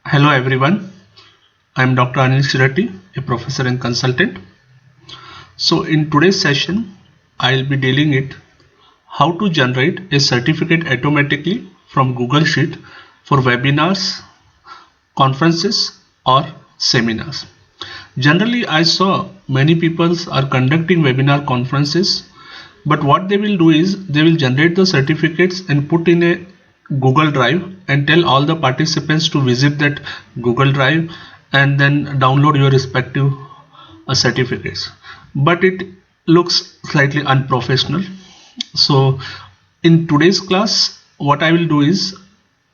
Hello everyone, I am Dr. Anil Shirati, a professor and consultant. So in today's session, I'll be dealing it how to generate a certificate automatically from Google Sheet for webinars, conferences or seminars. Generally, I saw many people are conducting webinar conferences, but what they will do is they will generate the certificates and put in a Google Drive and tell all the participants to visit that Google Drive and then download your respective certificates. But it looks slightly unprofessional. So in today's class, what I will do is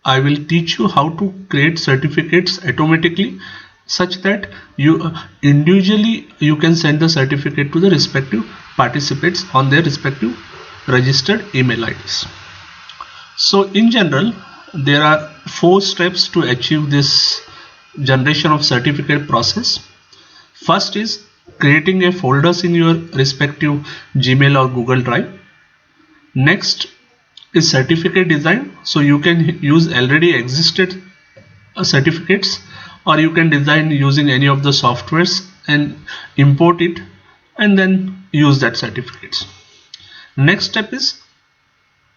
I will teach you how to create certificates automatically such that you individually you can send the certificate to the respective participants on their respective registered email IDs. So in general, there are 4 steps to achieve this generation of certificate process. First is creating a folders in your respective Gmail or Google Drive. Next is certificate design, so you can use already existed certificates or you can design using any of the softwares and import it and then use that certificates. Next step is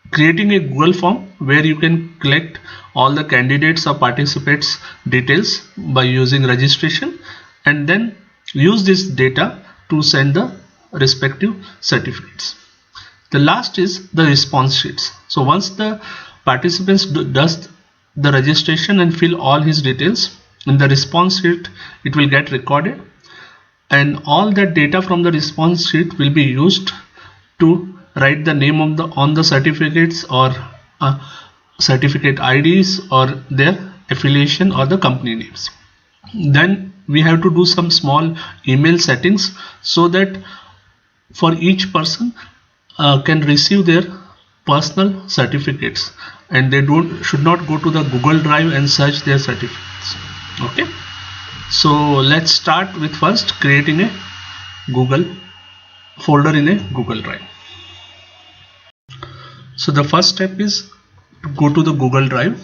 creating a Google form where you can collect all the candidates or participants details by using registration and then use this data to send the respective certificates. The last is the response sheets. So once the participants does the registration and fill all his details in the response sheet, it will get recorded and all that data from the response sheet will be used to write the name of the on the certificates or certificate IDs or their affiliation or the company names. Then we have to do some small email settings so that for each person can receive their personal certificates and they don't should not go to the Google Drive and search their certificates. Okay, so let's start with first creating a Google folder in a Google Drive. So the first step is to go to the Google Drive.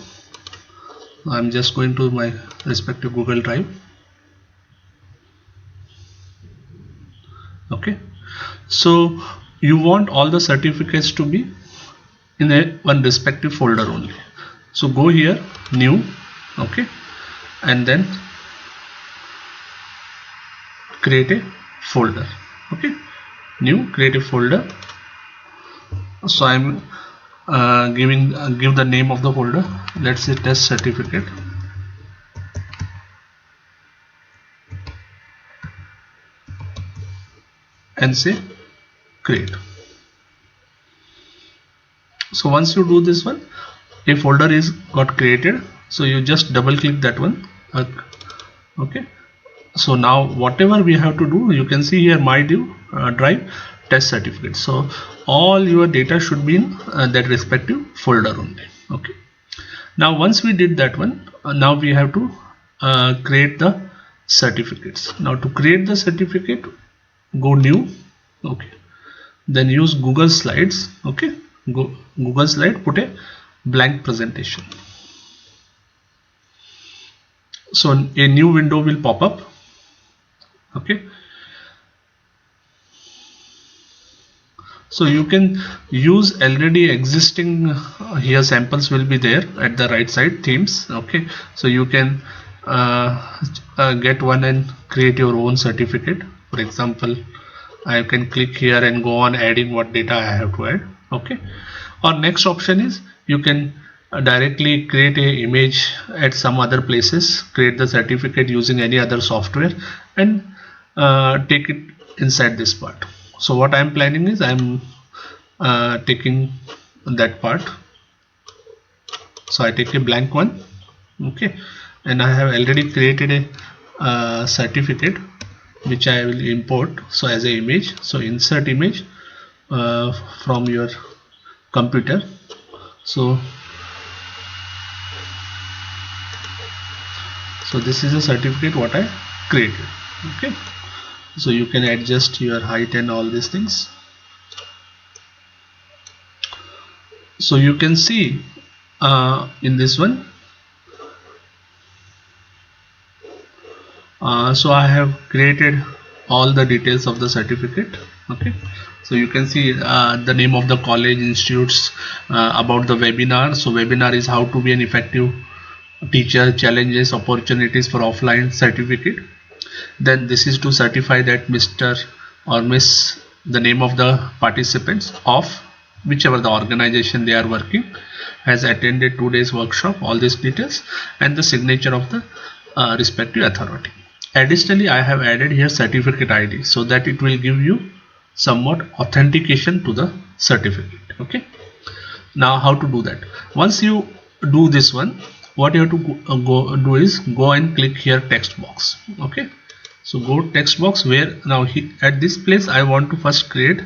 I'm just going to my respective Google Drive. Okay, so you want all the certificates to be in a one respective folder only. So go here, new, okay, and then create a folder. Okay, new, create a folder. So I'm give the name of the folder. Let's say test certificate. And say create. So once you do this one, a folder is got created, so you just double click that one. Okay, so now whatever we have to do, you can see here my drive test certificate. So all your data should be in that respective folder only. Okay, now once we did that one, now we have to create the certificates. Now to create the certificate, go new, okay, then use Google Slides. Okay, go Google Slide, put a blank presentation. So a new window will pop up. Okay, so you can use already existing here samples will be there at the right side, themes. Okay, so you can get one and create your own certificate. For example, I can click here and go on adding what data I have to add. Okay, or next option is you can directly create a image at some other places, create the certificate using any other software and take it inside this part. So what I'm planning is I'm taking that part. So I take a blank one. Okay, and I have already created a certificate which I will import. So as a image, so insert image from your computer. So this is a certificate what I created. Okay, so you can adjust your height and all these things. So you can see in this one So I have created all the details of the certificate. Okay, so you can see the name of the college, institutes, about the webinar. So webinar is how to be an effective teacher, challenges, opportunities for offline certificate. Then this is to certify that Mr. or Miss, the name of the participants of whichever the organization they are working, has attended 2 days workshop, all these details, and the signature of the respective authority. Additionally, I have added here certificate ID so that it will give you somewhat authentication to the certificate. Okay, now how to do that? Once you do this one, what you have to go do is go and click here text box. Okay, so go text box, where now at this place I want to first create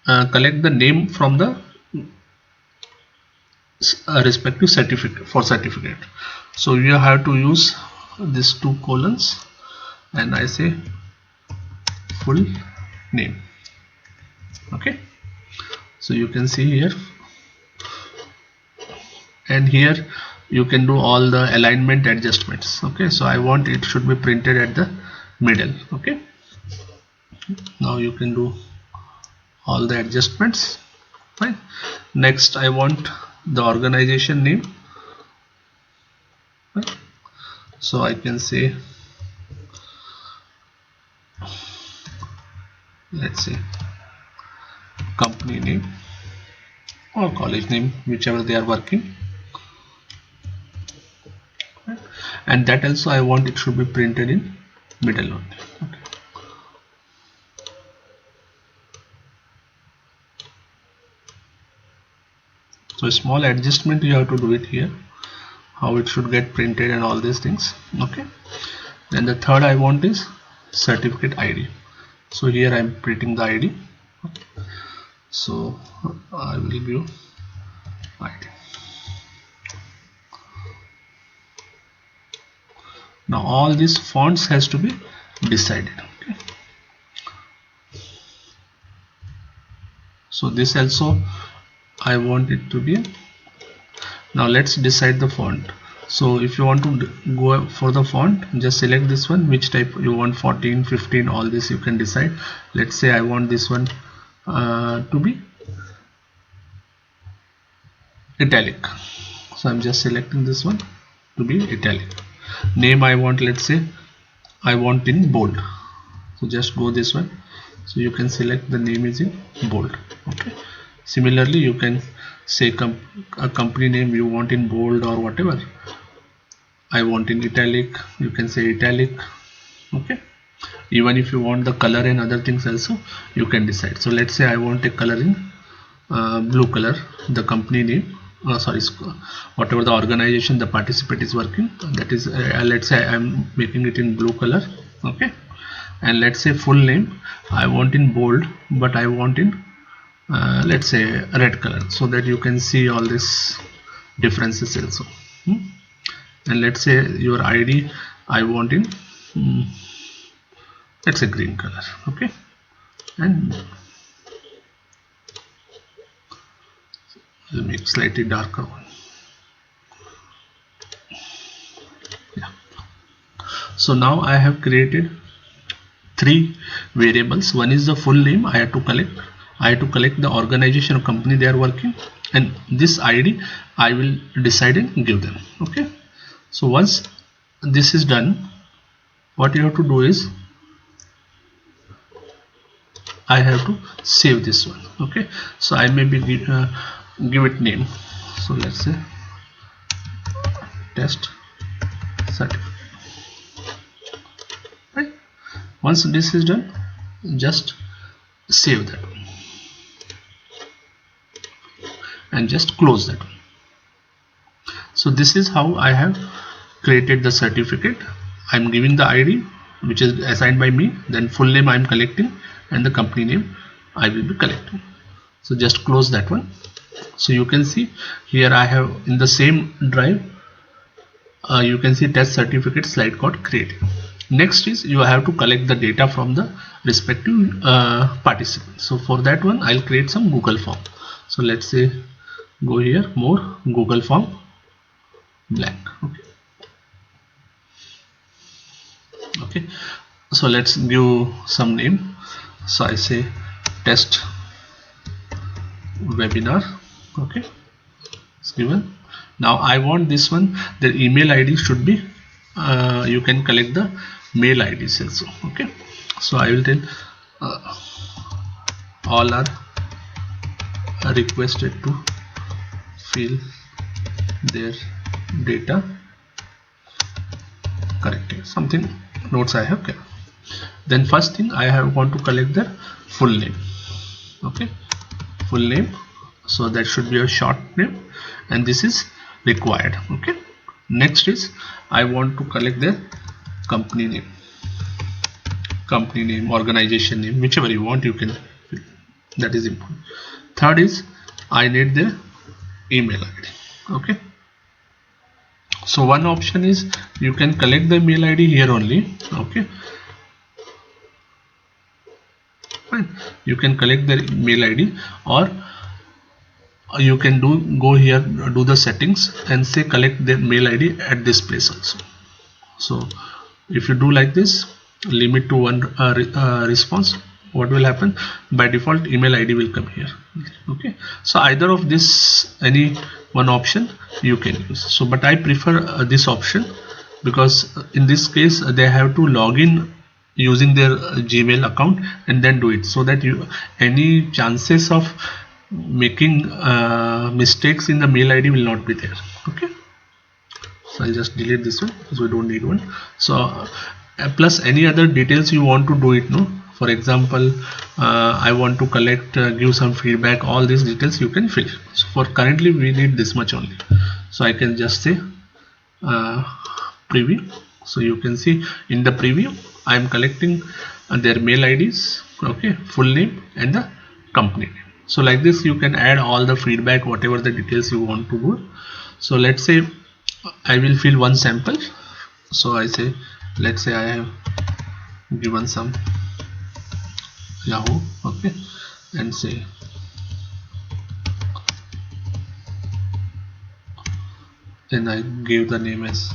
collect the name from the respective certificate. For certificate, so you have to use these 2 colons, and I say full name. Okay, so you can see here, and here you can do all the alignment adjustments. Okay, so I want it should be printed at the middle. Okay, now you can do all the adjustments. Fine. Next I want the organization name. Right. So I can say, let's say company name or college name, whichever they are working. Right. And that also I want it should be printed in middle only. Okay. So a small adjustment you have to do it here, how it should get printed and all these things. Okay, then the third I want is certificate ID. So here I am printing the ID. Okay. So I will give ID. Now all these fonts has to be decided. Okay, so this also I want it to be. Now let's decide the font. So if you want to go for the font, just select this one, which type you want, 14, 15, all this you can decide. Let's say I want this one to be italic, so I'm just selecting this one to be italic. Name I want, let's say I want in bold, so just go this one, so you can select the name is in bold. Okay, similarly you can say a company name you want in bold or whatever. I want in italic, you can say italic. Okay, even if you want the color and other things also you can decide. So let's say I want a color in blue color, the company name, sorry, whatever the organization the participant is working, that is let's say I'm making it in blue color. Okay, and let's say full name I want in bold, but I want in let's say red color, so that you can see all these differences also. And let's say your ID I want in let's say green color. Okay, and I'll make slightly darker one. Yeah. So now I have created 3 variables. One is the full name I have to collect. I have to collect the organization or company they are working, and this ID I will decide and give them. Okay, so once this is done, what you have to do is I have to save this one. Okay, so I maybe give it name, so let's say test certificate. Right, once this is done, just save that one and just close that one. So this is how I have created the certificate. I'm giving the ID which is assigned by me, then full name I'm collecting, and the company name I will be collecting. So just close that one. So you can see here I have in the same drive you can see test certificate slide got created. Next is you have to collect the data from the respective participants. So for that one I'll create some Google form. So let's say go here, more, Google form, blank. Okay, Okay, so let's give some name. So I say test webinar. Okay, it's given. Now I want this one, the email ID should be you can collect the mail IDs also. Okay, so I will tell all are requested to fill their data correctly, something notes I have kept. Then first thing I have want to collect their full name. Okay, full name, so that should be a short name, and this is required. Okay, next is I want to collect their company name, organization name, whichever you want you can fill. That is important. Third is I need their email ID. Okay, so one option is you can collect the mail ID here only. Okay, fine, you can collect their mail ID, or you can go here, do the settings and say collect their mail ID at this place also. So if you do like this, limit to one response, what will happen? By default email ID will come here. Okay, so either of this, any one option you can use. So but I prefer this option, because in this case they have to log in using their Gmail account and then do it, so that you any chances of making mistakes in the mail ID will not be there. Okay, so I'll just delete this one because we don't need one. So plus any other details you want to do it, no, for example I want to collect give some feedback, all these details you can fill. So for currently we need this much only, so I can just say preview. So you can see in the preview I am collecting their mail IDs, okay, full name and the company name. So like this you can add all the feedback, whatever the details you want to do. So let's say I will fill one sample. So I say, let's say I have given some Yahoo, okay, and say then I give the name as,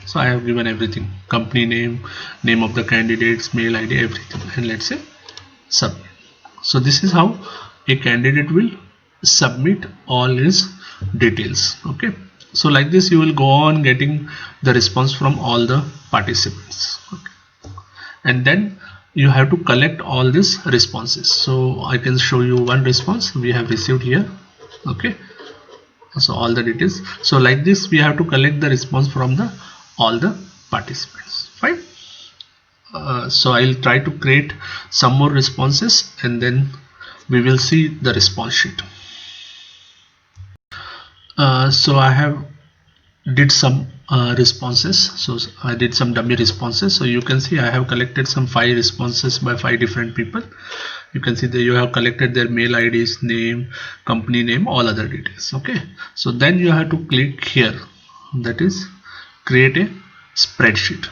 so I have given everything, company name, name of the candidates, mail ID, everything, and let's say submit. So this is how a candidate will submit all his details. Okay, so like this you will go on getting the response from all the participants. Okay, and then you have to collect all these responses. So I can show you one response we have received here. Okay, so all the details. So like this we have to collect the response from the all the participants. Fine. So I'll try to create some more responses and then we will see the response sheet. So I have did some responses. So I did some dummy responses. So you can see I have collected some 5 responses by 5 different people. You can see that you have collected their mail IDs, name, company name, all other details. Okay, so then you have to click here, that is create a spreadsheet.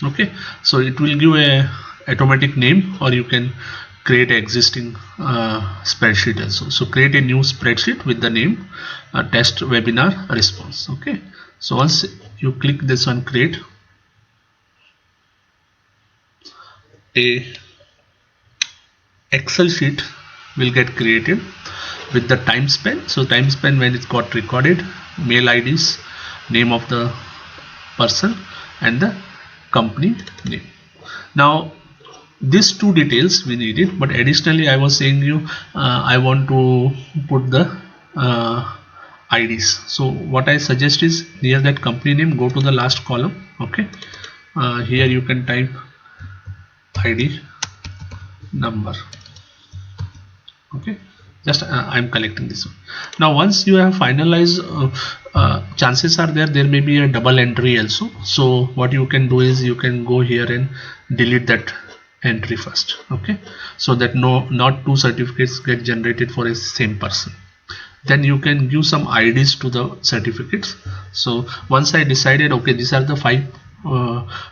Okay, so it will give a automatic name, or you can create an existing spreadsheet also. So create a new spreadsheet with the name test webinar response. Okay, so once you click this on create, a Excel sheet will get created with the time span. So time span when it got recorded, mail IDs, name of the person and the company name. Now these 2 details we need it, but additionally I was saying you I want to put the IDs. So what I suggest is near that company name, go to the last column. Okay, here you can type ID number. Okay, just I'm collecting this one. Now once you have finalized, chances are there may be a double entry also. So what you can do is you can go here and delete that entry first. Okay, so that not 2 certificates get generated for a same person. Then you can give some IDs to the certificates. So once I decided, okay, these are the 5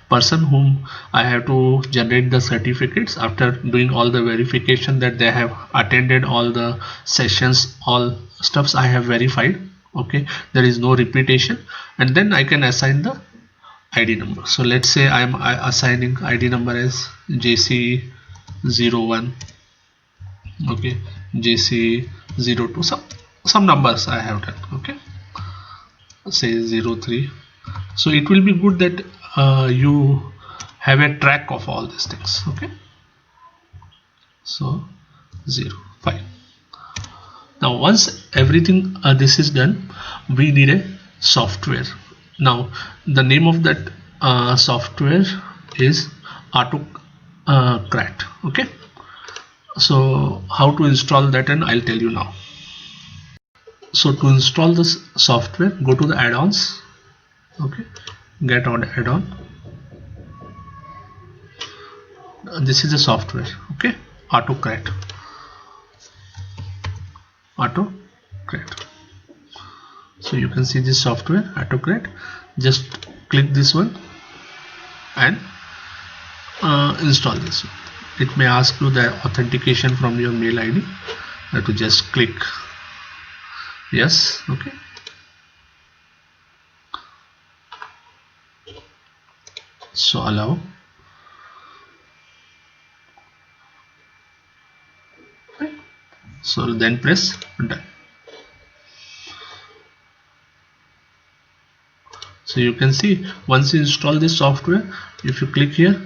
person whom I have to generate the certificates, after doing all the verification that they have attended all the sessions, all stuffs I have verified. Okay, there is no repetition, and then I can assign the ID number. So let's say I am assigning ID number as JC01, okay, JC02, some numbers I have done, okay, say 03. So it will be good that you have a track of all these things, okay. So 05. Now once everything this is done, we need a software. Now the name of that software is AutoCrat, okay. So how to install that, and I'll tell you now. So to install this software, go to the add-ons, okay, get on add-on. This is the software, okay, AutoCrat. So you can see this software AutoCrat. Just click this one and install this one. It may ask you the authentication from your mail ID. You have to just click yes, okay. So allow. Okay. So then press done. So you can see once you install this software, if you click here,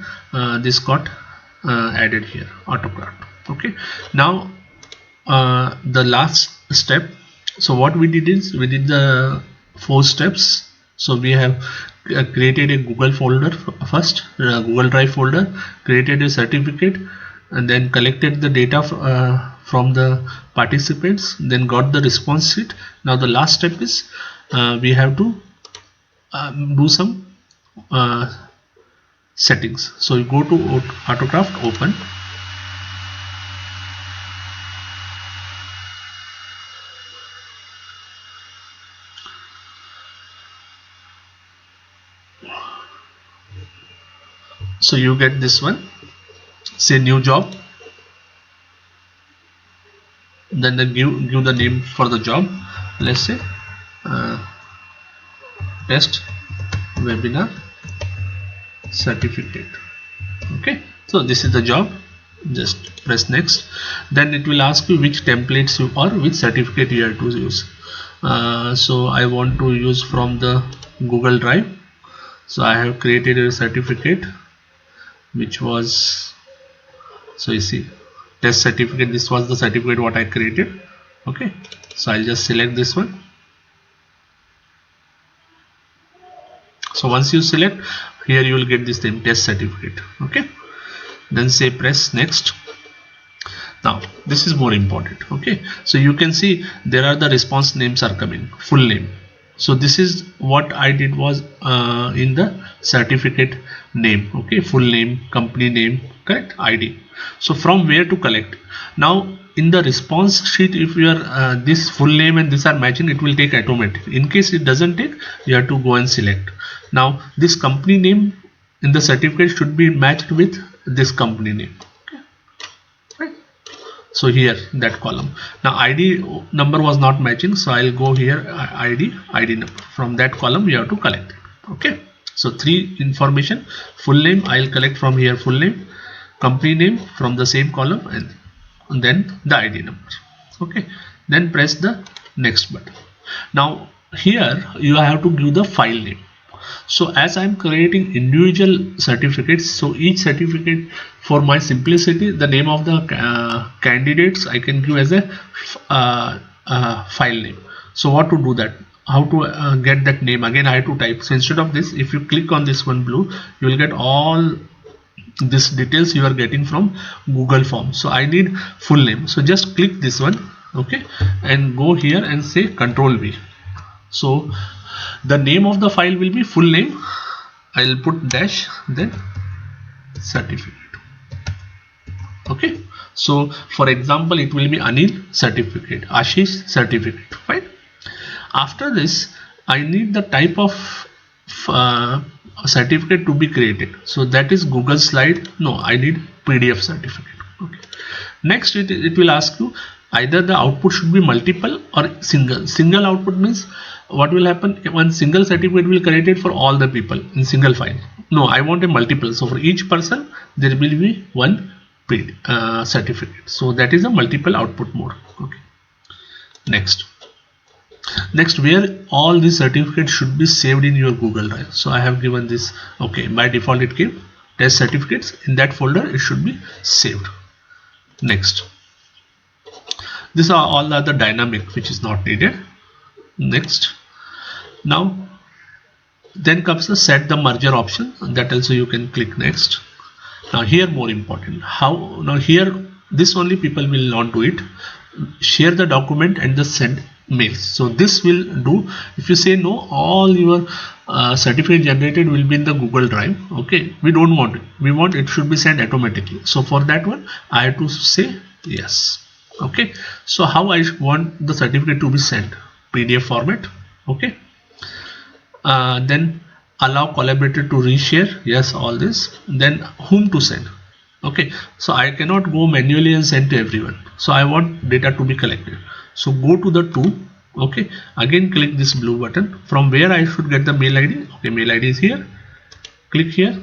this got added here, AutoCrat. Okay. Now the last step. So what we did is we did the 4 steps. So we have created a Google folder first, Google Drive folder, created a certificate, and then collected the data from the participants, then got the response sheet. Now the last step is we have to do some settings. So you go to AutoCraft, open. So you get this one, say new job, then give the name for the job. Let's say test webinar certificate. Okay, so this is the job. Just press next. Then it will ask you which templates you or which certificate you have to use. So I want to use from the Google Drive. So I have created a certificate which was, so you see, test certificate. This was the certificate what I created. Okay, so I'll just select this one. So once you select, here you will get this name, test certificate. Okay, then say press next. Now this is more important. Okay, so you can see there are the response names are coming, full name. So this is what I did was in the certificate name, okay, full name, company name, correct, ID. So from where to collect? Now in the response sheet, if you are this full name and this are matching, it will take automatic. In case it doesn't take, you have to go and select. Now this company name in the certificate should be matched with this company name. So here that column. Now ID number was not matching, so I'll go here ID number. From that column you have to collect it. Okay, so 3 information, full name I'll collect from here, full name, company name from the same column, and then the ID number. Okay, then press the next button. Now here you have to give the file name. So as I'm creating individual certificates, so each certificate, for my simplicity, the name of the candidates I can give as a file name. So what to do that? How to get that name? Again I have to type. So instead of this, if you click on this one blue, you will get all this details you are getting from Google Form. So I need full name. So just click this one, okay, and go here and say Control V. So the name of the file will be full name. I'll put dash, then certificate. Okay, so for example it will be Anil certificate, Ashish certificate, right? After this I need the type of certificate to be created. So that is Google slide. No, I need PDF certificate. Okay, next it will ask you Either the output should be multiple or single output means what will happen, one single certificate will create it for all the people in single file. No, I want a multiple, so for each person there will be one certificate, so that is a multiple output mode. Okay, next where all these certificates should be saved in your Google Drive. So I have given this. Okay, by default it came test certificates, in that folder it should be saved. Next, these are all the other dynamic which is not needed. Next, now then comes the set the merger option, that also you can click next. Now here more important, how now here this only people will not do it, share the document and the send mails. So this will do. If you say no, all your certificate generated will be in the Google Drive. Okay, we don't want it, we want it should be sent automatically. So for that one I have to say yes. Okay, so how I want the certificate to be sent, PDF format. Okay, then allow collaborator to reshare, yes, all this. Then whom to send. Okay, so I cannot go manually and send to everyone, so I want data to be collected. So go to the to. Okay, again click this blue button, from where I should get the mail ID. Okay, mail ID is here, click here,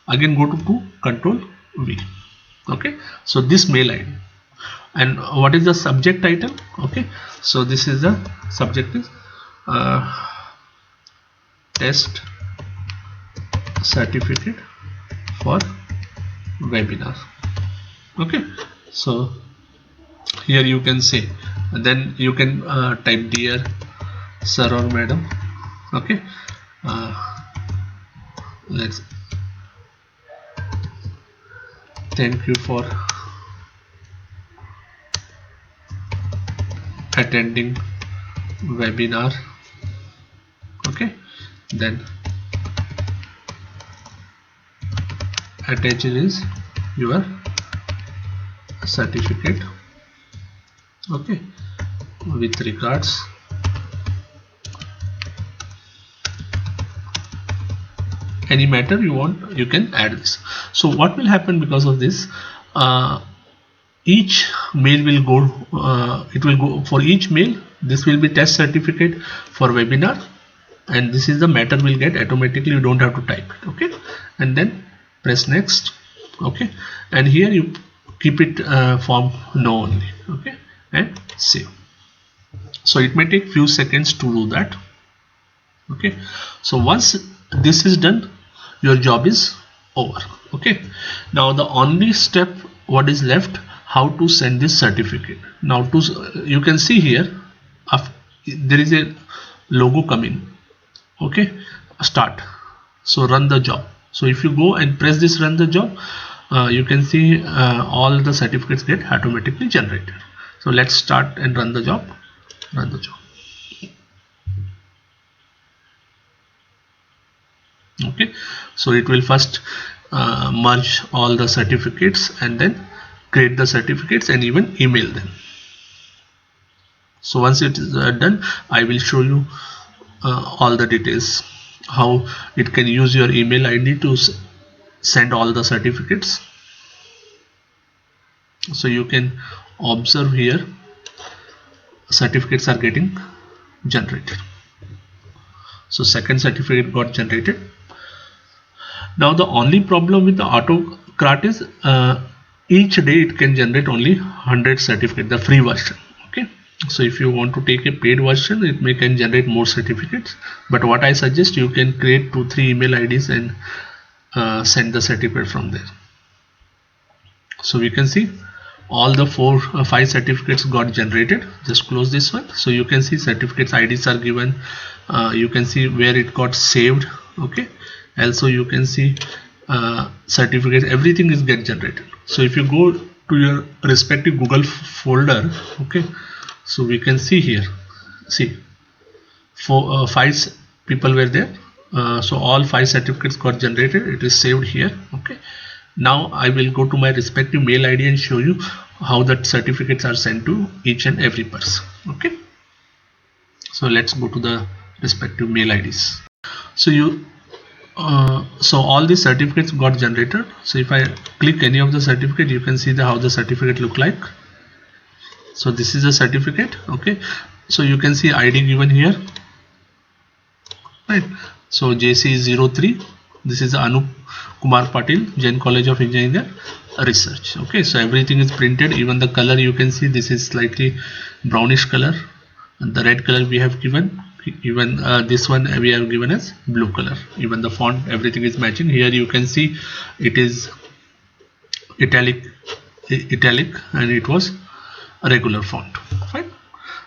again go to control V. Okay, so this mail ID, and what is the subject title. Okay, so this is the subject is test certificate for webinar. Okay, so here you can say, then you can type dear sir or madam. Okay, let's thank you for attending webinar. Okay, then attached is your certificate. Okay, with regards, any matter you want you can add this. So what will happen because of this, each mail will go, it will go for each mail, this will be test certificate for webinar, and this is the matter will get automatically, you don't have to type it. Okay, and then press next. Okay, and here you keep it form no only. Okay, and save. So it may take few seconds to do that. Okay, so once this is done, your job is over. Okay, now the only step what is left, how to send this certificate. Now to you can see here there is a logo coming. Okay, start. So run the job. So if you go and press this run the job, you can see all the certificates get automatically generated. So let's start and run the job. Run the job. Okay, so it will first merge all the certificates and then create the certificates and even email them. So once it is done, I will show you all the details, how it can use your email ID to send all the certificates. So you can observe here certificates are getting generated. So second certificate got generated. Now the only problem with the Autocrat is each day it can generate only 100 certificates, the free version. Okay, so if you want to take a paid version, it may can generate more certificates, but what I suggest, you can create 2-3 email IDs and send the certificate from there. So we can see all the 4-5 certificates got generated. Just close this one. So you can see certificates IDs are given, you can see where it got saved. Okay, also you can see certificates, everything is get generated. So if you go to your respective Google folder, okay, so we can see here, see 5 people were there, so all 5 certificates got generated, it is saved here. Okay, now I will go to my respective mail ID and show you how that certificates are sent to each and every person. Okay, so let's go to the respective mail IDs. So you so all these certificates got generated. So if I click any of the certificate, you can see how the certificate look like. So this is a certificate. Okay, so you can see ID given here, right? So JC03, this is Anup Kumar Patil, Jain College of Engineering Research. Okay, so everything is printed, even the color you can see this is slightly brownish color, and the red color we have given, even this one we have given as blue color, even the font everything is matching. Here you can see it is italic and it was a regular font, fine.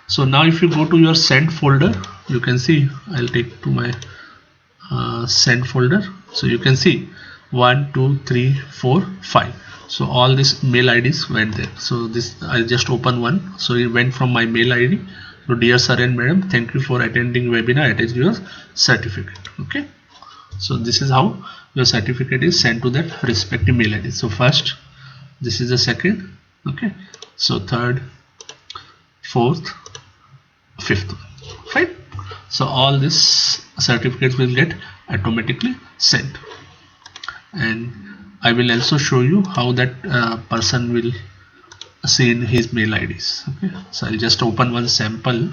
So now if you go to your sent folder, you can see, I'll take to my sent folder. So you can see 1 2 3 4 5, so all these mail IDs went there. So this I'll just open one. So it went from my mail ID. So dear sir and madam, thank you for attending webinar, attach your certificate. Okay, so this is how your certificate is sent to that respective mail ID. So first, this is the second, okay, so third, fourth, fifth, right? So all these certificates will get automatically sent, and I will also show you how that person will see in his mail IDs. Okay, so I'll just open one sample.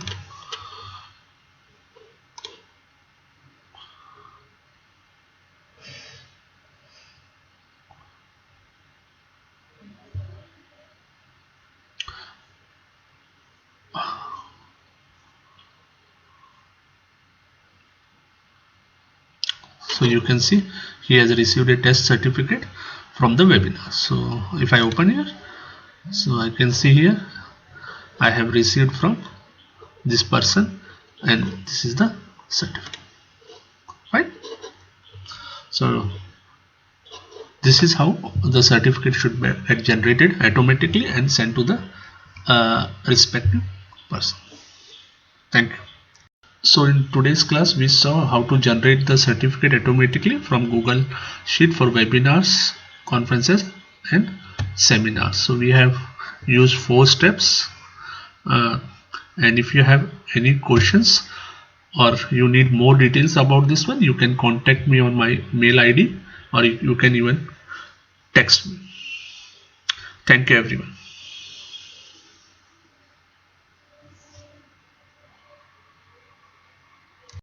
So you can see he has received a test certificate from the webinar. So if I open here, so I can see here I have received from this person, and this is the certificate, right? So this is how the certificate should get generated automatically and sent to the respective person. Thank you. So in today's class we saw how to generate the certificate automatically from Google Sheet for webinars, conferences and seminars. So we have used 4 steps, and if you have any questions or you need more details about this one, you can contact me on my mail ID, or you can even text me. Thank you everyone.